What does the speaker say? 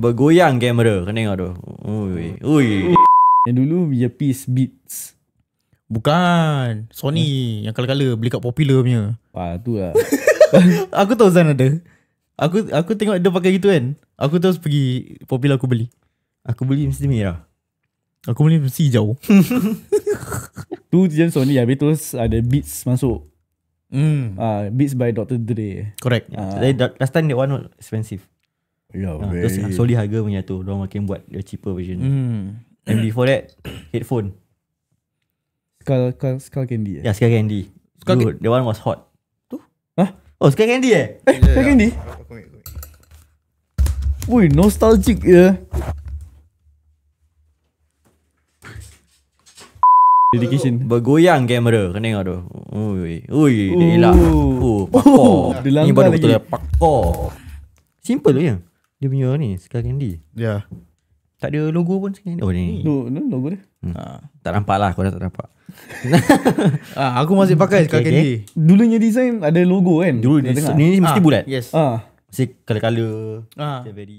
Bergoyang kamera. Kena tengok tu. Ui. Yang dulu earpiece Beats. Bukan Sony yang kala-kala beli kat Popular punya. Tu lah. Aku tahu Zan ada. Aku tengok dia pakai gitu kan. Aku terus pergi Popular aku beli. Aku beli mesti merah. Aku beli mesti hijau. Tu je Sony. Habis tu ada Beats masuk. Beats by Dr. Dre. Correct. Last time that one not expensive. Ya, Terus slowly harga punya tu. Diorang makin buat the cheaper version. And before that, headphone. Skull Candy. Yeah, Skull Candy. Dude, that one was hot. Tu? Hah? Oh, Skull Candy Skull Candy? Wih, nostalgic ya. Dedication. Bergoyang kamera. Kena tengok tu. Ui, dia elak. Pakor. Dia Ni langgar baru betul lagi. dia pakor. Simple tu je. Dia punya ni, Skull Candy. Ya. Tak ada logo pun Skull Candy. Oh, ni. No, logo dia. Tak nampak lah. Kau dah tak nampak. Aku masih pakai Skull Candy. Dulunya design ada logo kan. Dulu Dah tengok? ni mesti bulat. Yes. Mesti color-color. Very